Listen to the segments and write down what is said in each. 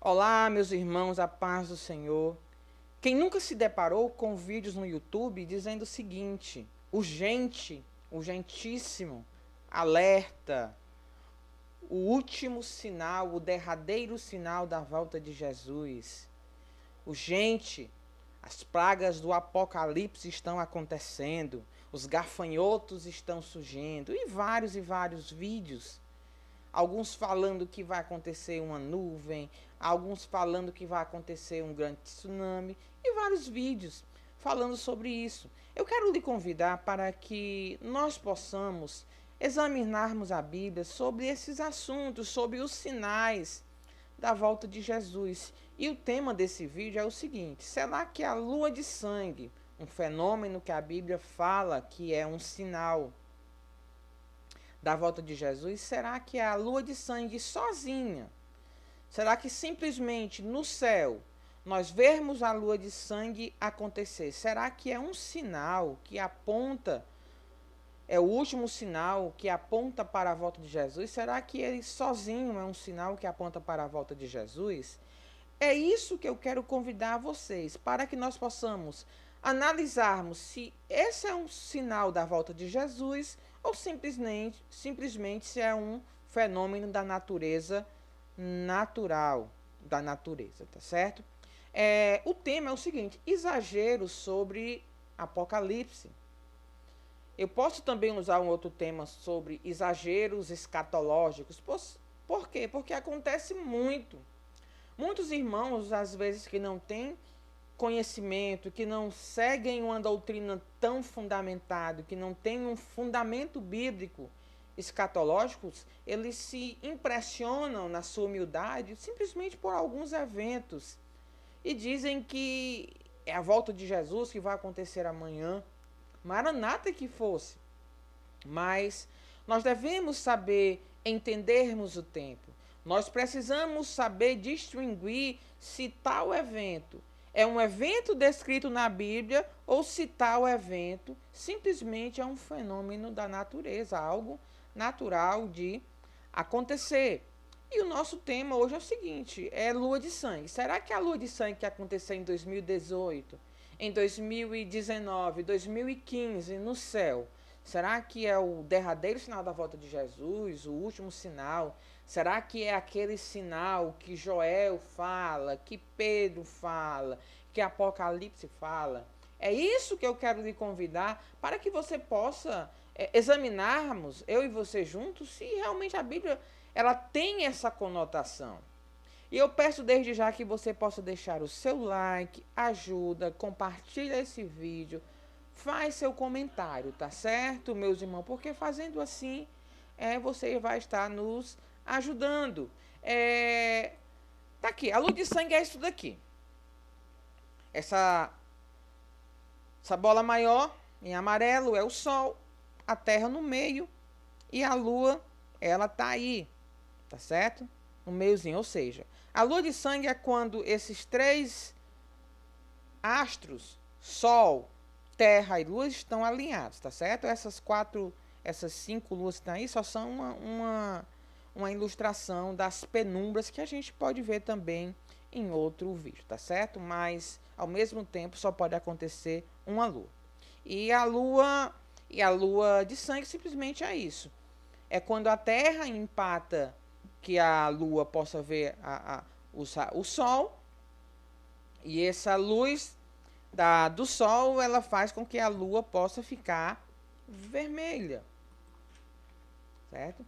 Olá, meus irmãos, a paz do Senhor. Quem nunca se deparou com vídeos no YouTube dizendo o seguinte: urgente, urgentíssimo, alerta, o último sinal, o derradeiro sinal da volta de Jesus. Urgente, as pragas do apocalipse estão acontecendo, os gafanhotos estão surgindo, e vários vídeos. Alguns falando que vai acontecer uma nuvem, alguns falando que vai acontecer um grande tsunami, e vários vídeos falando sobre isso. Eu quero lhe convidar para que nós possamos examinarmos a Bíblia sobre esses assuntos, sobre os sinais da volta de Jesus. E o tema desse vídeo é o seguinte: será que a lua de sangue, um fenômeno que a Bíblia fala que é um sinal da volta de Jesus, será que é a lua de sangue sozinha? Será que simplesmente no céu nós vermos a lua de sangue acontecer? Será que é um sinal que aponta, é o último sinal que aponta para a volta de Jesus? Será que ele sozinho é um sinal que aponta para a volta de Jesus? É isso que eu quero convidar vocês, para que nós possamos analisarmos se esse é um sinal da volta de Jesus ou simplesmente se é um fenômeno da natureza natural, da natureza, tá certo? O tema é o seguinte: exagero sobre Apocalipse. Eu posso também usar um outro tema sobre exageros escatológicos. Por quê? Porque acontece muito. Muitos irmãos, às vezes, que não têm conhecimento, que não seguem uma doutrina tão fundamentada, que não têm um fundamento bíblico escatológico, eles se impressionam na sua humildade simplesmente por alguns eventos e dizem que é a volta de Jesus que vai acontecer amanhã. Maranata que fosse. Mas nós devemos saber entendermos o tempo. Nós precisamos saber distinguir se tal evento é um evento descrito na Bíblia ou se tal evento simplesmente é um fenômeno da natureza, algo natural de acontecer. E o nosso tema hoje é o seguinte: é lua de sangue. Será que a lua de sangue que aconteceu em 2018, em 2019, 2015 no céu, será que é o derradeiro sinal da volta de Jesus, o último sinal? Será que é aquele sinal que Joel fala, que Pedro fala, que Apocalipse fala? É isso que eu quero lhe convidar para que você possa examinarmos, eu e você juntos, se realmente a Bíblia ela tem essa conotação. E eu peço desde já que você possa deixar o seu like, ajuda, compartilha esse vídeo, faz seu comentário, tá certo, meus irmãos? Porque fazendo assim, você vai estar nos ajudando. Tá aqui, a luz de sangue é isso daqui. Essa, essa bola maior, em amarelo, é o Sol, a Terra no meio e a Lua, ela tá aí, tá certo? No meiozinho, ou seja, a lua de sangue é quando esses três astros, Sol, Terra e Lua, estão alinhados, tá certo? Essas cinco luas que estão aí só são uma ilustração das penumbras que a gente pode ver também em outro vídeo, tá certo? Mas ao mesmo tempo só pode acontecer uma lua. E a lua de sangue simplesmente é isso. É quando a Terra empata que a Lua possa ver o Sol, e essa luz do Sol ela faz com que a Lua possa ficar vermelha, certo?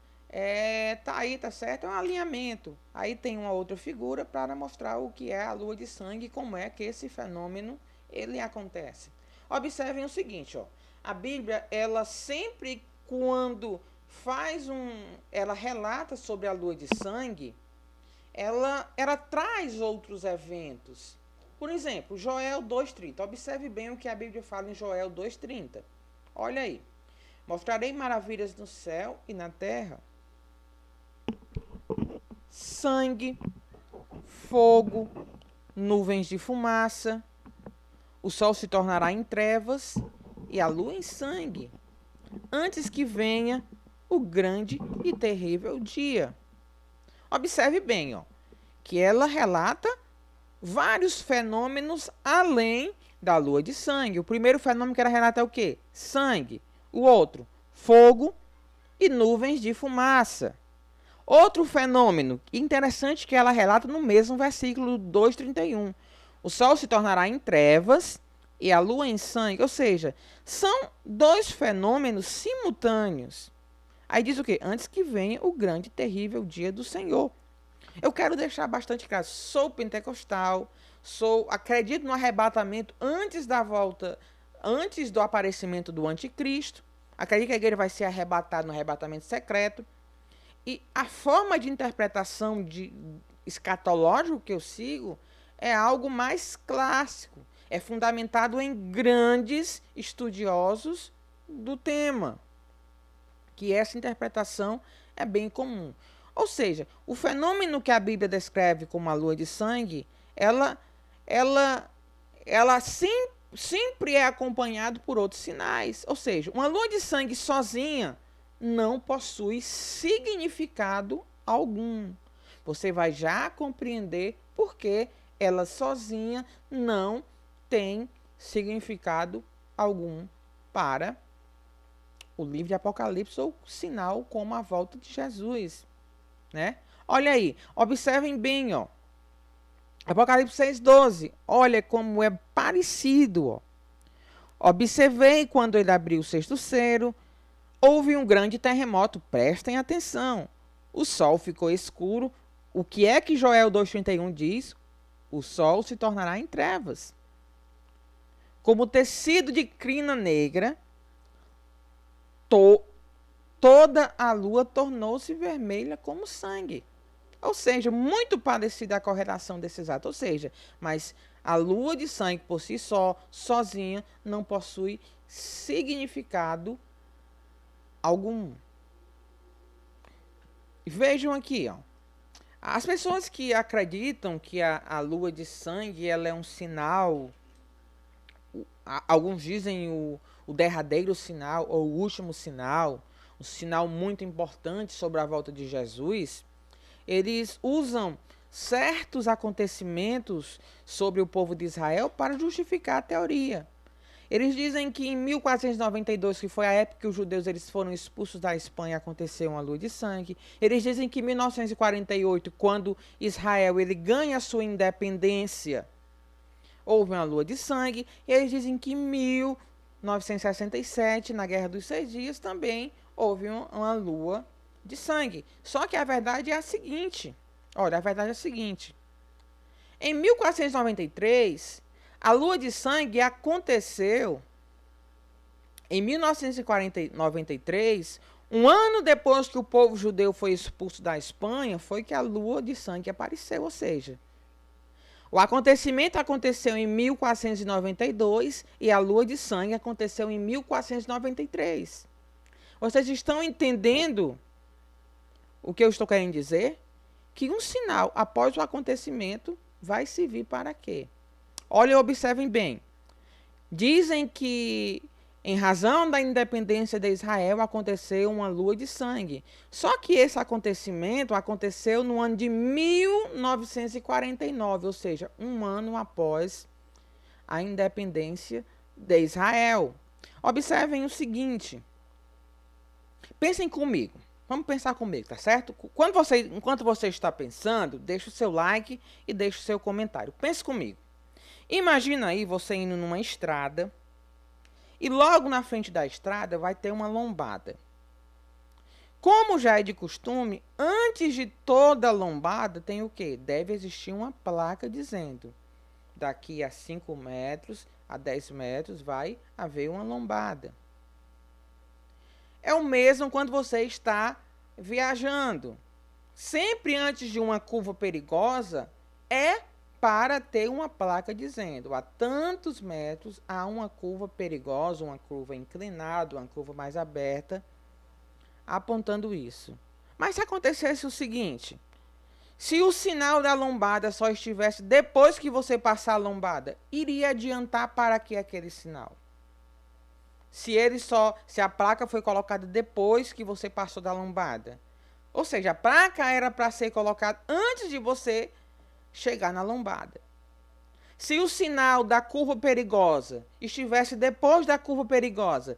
Tá aí, tá certo? É um alinhamento. Aí tem uma outra figura para mostrar o que é a lua de sangue e como é que esse fenômeno ele acontece. Observem o seguinte, ó. A Bíblia, ela sempre quando ela relata sobre a lua de sangue, ela traz outros eventos. Por exemplo, Joel 2:30. Observe bem o que a Bíblia fala em Joel 2:30. Olha aí. Mostrarei maravilhas no céu e na terra, sangue, fogo, nuvens de fumaça, o sol se tornará em trevas e a lua em sangue, antes que venha o grande e terrível dia. Observe bem, ó, que ela relata vários fenômenos além da lua de sangue. O primeiro fenômeno que ela relata é o quê? Sangue. O outro, fogo e nuvens de fumaça. Outro fenômeno interessante que ela relata no mesmo versículo 2:31. O sol se tornará em trevas e a lua em sangue. Ou seja, são dois fenômenos simultâneos. Aí diz o quê? Antes que venha o grande e terrível dia do Senhor. Eu quero deixar bastante claro, sou pentecostal, acredito no arrebatamento antes da volta, antes do aparecimento do anticristo. Acredito que a igreja vai ser arrebatada no arrebatamento secreto. E a forma de interpretação escatológico que eu sigo é algo mais clássico. É fundamentado em grandes estudiosos do tema. Que essa interpretação é bem comum. Ou seja, o fenômeno que a Bíblia descreve como a lua de sangue, ela sempre é acompanhado por outros sinais. Ou seja, uma lua de sangue sozinha não possui significado algum. Você vai já compreender por que ela sozinha não tem significado algum para o livro de Apocalipse ou sinal como a volta de Jesus, né? Olha aí, observem bem, ó. Apocalipse 6:12. Olha como é parecido, ó. Observei quando ele abriu o sexto selo, houve um grande terremoto. Prestem atenção. O sol ficou escuro. O que é que Joel 2:31 diz? O sol se tornará em trevas. Como tecido de crina negra, toda a lua tornou-se vermelha como sangue. Ou seja, muito parecida a correlação desses atos. Ou seja, mas a lua de sangue por si só, sozinha, não possui significado algum. Vejam aqui, ó. As pessoas que acreditam que a lua de sangue ela é um sinal, alguns dizem o derradeiro sinal ou o último sinal, um sinal muito importante sobre a volta de Jesus, eles usam certos acontecimentos sobre o povo de Israel para justificar a teoria. Eles dizem que em 1492, que foi a época que os judeus eles foram expulsos da Espanha, aconteceu uma lua de sangue. Eles dizem que em 1948, quando Israel ele ganha a sua independência, houve uma lua de sangue. E eles dizem que em 1967, na Guerra dos 6 Dias, também houve uma lua de sangue. Só que a verdade é a seguinte. Olha, a verdade é a seguinte. Em 1493, a lua de sangue aconteceu em 1993, um ano depois que o povo judeu foi expulso da Espanha, foi que a lua de sangue apareceu, ou seja, o acontecimento aconteceu em 1492 e a lua de sangue aconteceu em 1493. Vocês estão entendendo o que eu estou querendo dizer? Que um sinal após o acontecimento vai servir para quê? Olha, observem bem. Dizem que, em razão da independência de Israel, aconteceu uma lua de sangue. Só que esse acontecimento aconteceu no ano de 1949, ou seja, um ano após a independência de Israel. Observem o seguinte. Pensem comigo. Vamos pensar comigo, tá certo? Enquanto você está pensando, deixa o seu like e deixa o seu comentário. Pense comigo. Imagina aí você indo numa estrada e logo na frente da estrada vai ter uma lombada. Como já é de costume, antes de toda lombada tem o quê? Deve existir uma placa dizendo: daqui a 5 metros, a 10 metros vai haver uma lombada. É o mesmo quando você está viajando. Sempre antes de uma curva perigosa é para ter uma placa dizendo: a tantos metros há uma curva perigosa, uma curva inclinada, uma curva mais aberta, apontando isso. Mas se acontecesse o seguinte, se o sinal da lombada só estivesse depois que você passar a lombada, iria adiantar para que aquele sinal? Se a placa foi colocada depois que você passou da lombada. Ou seja, a placa era para ser colocada antes de você chegar na lombada. Se o sinal da curva perigosa estivesse depois da curva perigosa,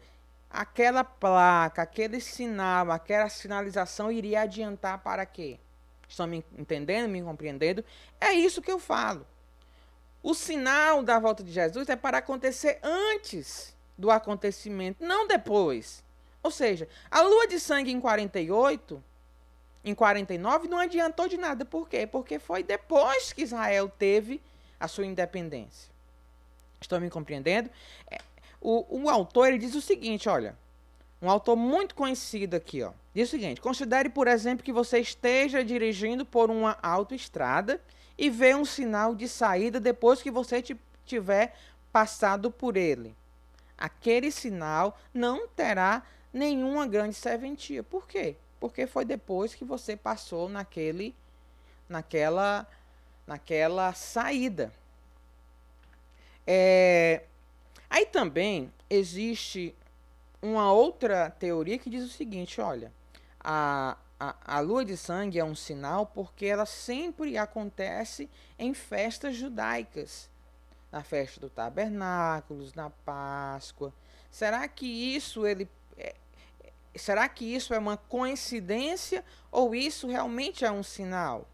aquela placa, aquele sinal, aquela sinalização iria adiantar para quê? Estão me entendendo, me compreendendo? É isso que eu falo. O sinal da volta de Jesus é para acontecer antes do acontecimento, não depois. Ou seja, a lua de sangue em 48, em 49, não adiantou de nada. Por quê? Porque foi depois que Israel teve a sua independência. Estão me compreendendo? O autor ele diz o seguinte, olha, um autor muito conhecido aqui, ó, diz o seguinte: considere, por exemplo, que você esteja dirigindo por uma autoestrada e vê um sinal de saída depois que você tiver passado por ele. Aquele sinal não terá nenhuma grande serventia. Por quê? Porque foi depois que você passou naquela saída. Aí também existe uma outra teoria que diz o seguinte, olha, a lua de sangue é um sinal porque ela sempre acontece em festas judaicas, na festa do tabernáculo, na Páscoa. Será que isso é uma coincidência ou isso realmente é um sinal?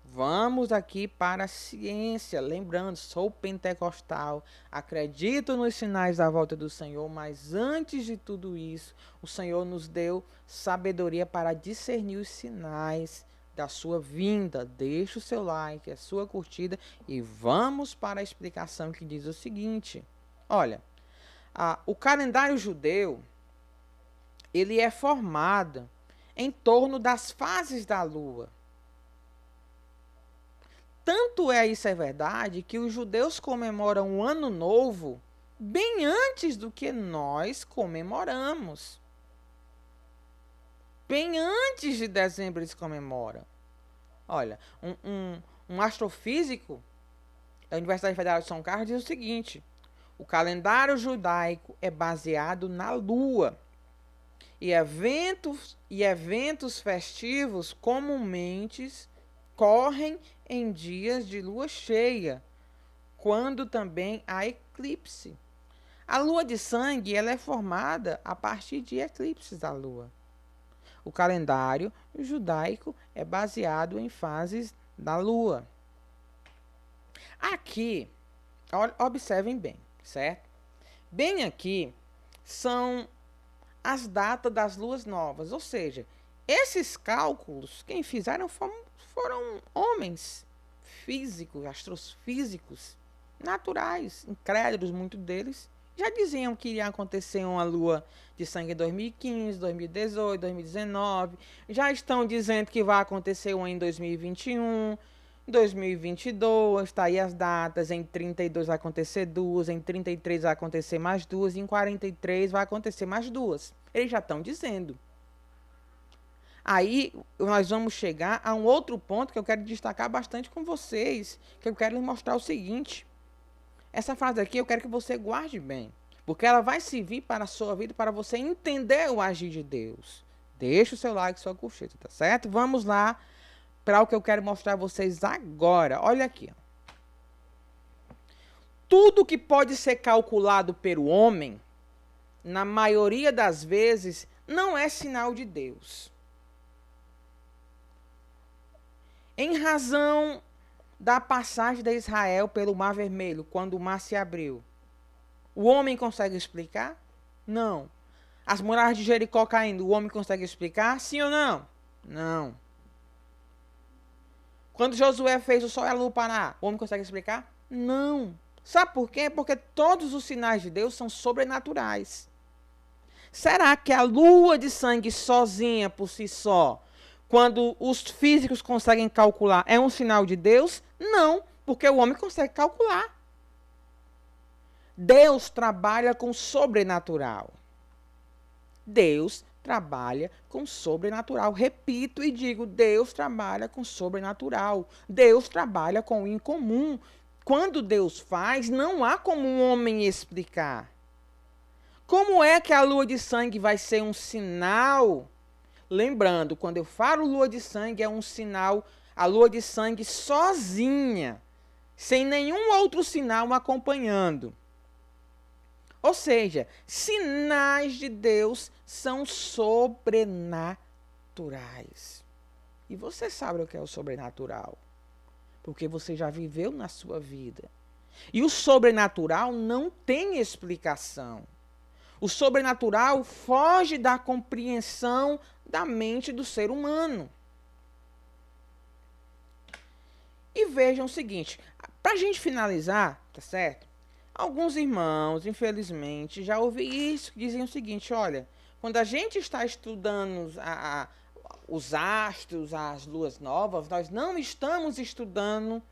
Vamos aqui para a ciência. Lembrando, sou pentecostal, acredito nos sinais da volta do Senhor, mas antes de tudo isso, o Senhor nos deu sabedoria para discernir os sinais da sua vinda. Deixe o seu like, a sua curtida e vamos para a explicação que diz o seguinte. Olha, o calendário judeu, ele é formado em torno das fases da lua. Tanto isso é verdade que os judeus comemoram o Ano Novo bem antes do que nós comemoramos. Bem antes de dezembro eles comemoram. Olha, um astrofísico da Universidade Federal de São Carlos diz o seguinte: o calendário judaico é baseado na lua. E eventos festivos comumente correm em dias de lua cheia, quando também há eclipse. A lua de sangue ela é formada a partir de eclipses da lua. O calendário judaico é baseado em fases da lua. Aqui, observem bem, certo? Bem aqui são as datas das luas novas, ou seja, esses cálculos, quem fizeram foram homens físicos, astrofísicos, naturais, incrédulos, muitos deles. Já diziam que iria acontecer uma lua de sangue em 2015, 2018, 2019. Já estão dizendo que vai acontecer uma em 2021, 2022. Está aí as datas. Em 32 vai acontecer duas, em 33 vai acontecer mais duas, em 43 vai acontecer mais duas. Eles já estão dizendo. Aí nós vamos chegar a um outro ponto que eu quero destacar bastante com vocês, que eu quero lhes mostrar o seguinte. Essa frase aqui eu quero que você guarde bem, porque ela vai servir para a sua vida, para você entender o agir de Deus. Deixa o seu like, sua curtida, tá certo? Vamos lá para o que eu quero mostrar a vocês agora. Olha aqui. Tudo que pode ser calculado pelo homem, na maioria das vezes, não é sinal de Deus. Em razão da passagem de Israel pelo Mar Vermelho, quando o mar se abriu, o homem consegue explicar? Não. As muralhas de Jericó caindo, o homem consegue explicar? Sim ou não? Não. Quando Josué fez o sol e a lua parar, o homem consegue explicar? Não. Sabe por quê? Porque todos os sinais de Deus são sobrenaturais. Será que a lua de sangue sozinha, por si só, quando os físicos conseguem calcular, é um sinal de Deus? Não, porque o homem consegue calcular. Deus trabalha com sobrenatural. Deus trabalha com sobrenatural. Repito e digo, Deus trabalha com sobrenatural. Deus trabalha com o incomum. Quando Deus faz, não há como um homem explicar. Como é que a lua de sangue vai ser um sinal? Lembrando, quando eu falo lua de sangue, é um sinal A lua de sangue sozinha, sem nenhum outro sinal acompanhando. Ou seja, sinais de Deus são sobrenaturais. E você sabe o que é o sobrenatural, porque você já viveu na sua vida. E o sobrenatural não tem explicação. O sobrenatural foge da compreensão da mente do ser humano. E vejam o seguinte, para a gente finalizar, tá certo? Alguns irmãos, infelizmente, já ouvi isso, que dizem o seguinte, olha, quando a gente está estudando os astros, as luas novas, nós não estamos estudando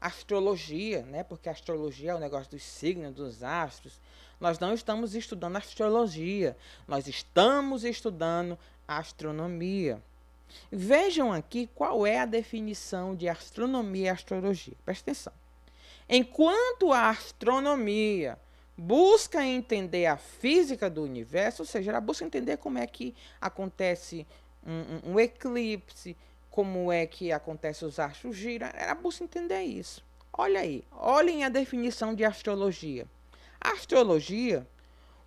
astrologia, né? Porque a astrologia é o negócio dos signos, dos astros. Nós não estamos estudando astrologia, nós estamos estudando astronomia. Vejam aqui qual é a definição de astronomia e astrologia. Presta atenção. Enquanto a astronomia busca entender a física do universo, ou seja, ela busca entender como é que acontece um eclipse, como é que acontece os astros giram, ela busca entender isso. Olha aí, olhem a definição de astrologia. A astrologia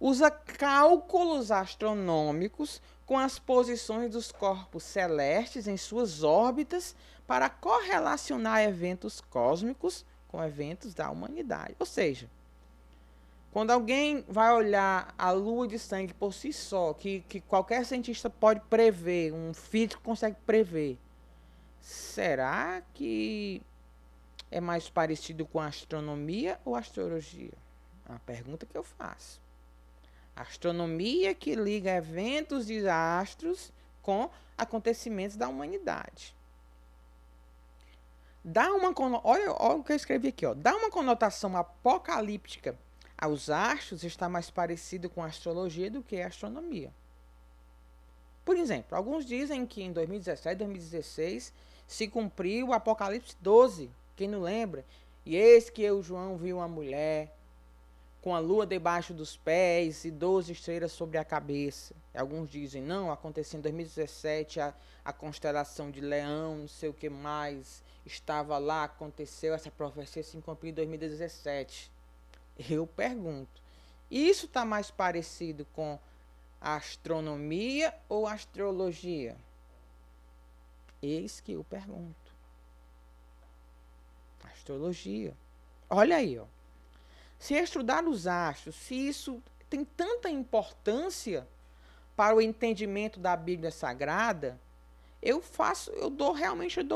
usa cálculos astronômicos com as posições dos corpos celestes em suas órbitas para correlacionar eventos cósmicos com eventos da humanidade. Ou seja, quando alguém vai olhar a lua de sangue por si só, que qualquer cientista pode prever, um físico consegue prever, será que é mais parecido com a astronomia ou a astrologia? É uma pergunta que eu faço. A astronomia que liga eventos de astros com acontecimentos da humanidade. Olha o que eu escrevi aqui, ó. Dá uma conotação apocalíptica aos astros, está mais parecido com a astrologia do que a astronomia. Por exemplo, alguns dizem que em 2017, 2016 se cumpriu o Apocalipse 12. Quem não lembra? E eis que eu, João, vi uma mulher com a lua debaixo dos pés e 12 estrelas sobre a cabeça. E alguns dizem, não, aconteceu em 2017 a constelação de Leão, não sei o que mais, estava lá, aconteceu, essa profecia se cumpriu em 2017. Eu pergunto, isso está mais parecido com a astronomia ou a astrologia? Eis que eu pergunto. Astrologia. Olha aí, ó. Se estudar os astros, se isso tem tanta importância para o entendimento da Bíblia Sagrada, eu dou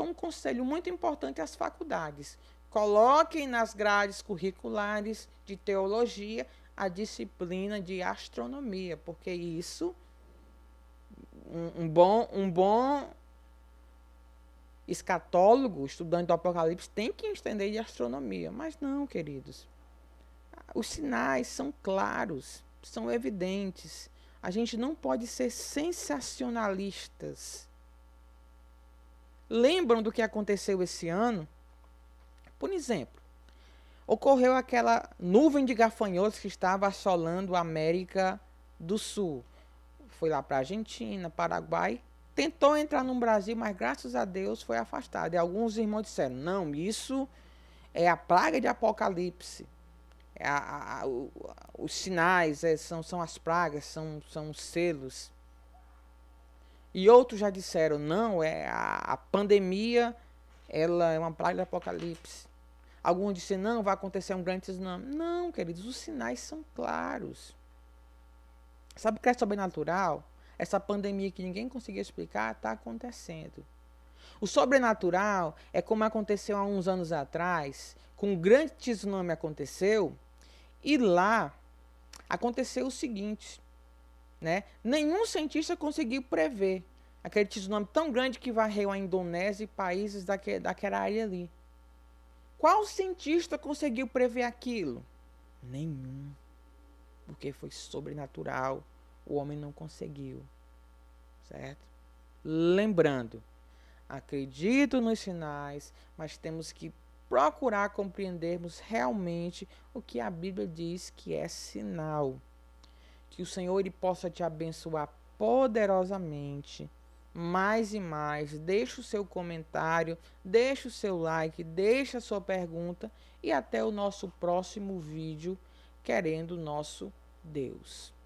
um conselho muito importante às faculdades. Coloquem nas grades curriculares de teologia a disciplina de astronomia, porque isso, um bom escatólogo, estudante do Apocalipse, tem que entender de astronomia. Mas não, queridos. Os sinais são claros, são evidentes. A gente não pode ser sensacionalistas. Lembram do que aconteceu esse ano? Por exemplo, ocorreu aquela nuvem de gafanhotos que estava assolando a América do Sul. Foi lá para a Argentina, Paraguai, tentou entrar no Brasil, mas graças a Deus foi afastado. E alguns irmãos disseram, não, isso é a praga de Apocalipse. Os sinais são as pragas, são os selos. E outros já disseram, não, a pandemia, ela é uma praga de Apocalipse. Alguns disseram, não, vai acontecer um grande tsunami. Não, queridos, os sinais são claros. Sabe o que é sobrenatural? Essa pandemia que ninguém conseguia explicar está acontecendo. O sobrenatural é como aconteceu há uns anos atrás, com um grande tsunami aconteceu, e lá aconteceu o seguinte, né? Nenhum cientista conseguiu prever aquele tsunami tão grande que varreu a Indonésia e países daquela área ali. Qual cientista conseguiu prever aquilo? Nenhum. Porque foi sobrenatural. O homem não conseguiu. Certo? Lembrando, acredito nos sinais, mas temos que procurar compreendermos realmente o que a Bíblia diz que é sinal. Que o Senhor ele possa te abençoar poderosamente, mais e mais. Deixe o seu comentário, deixe o seu like, deixe a sua pergunta e até o nosso próximo vídeo, querendo nosso Deus.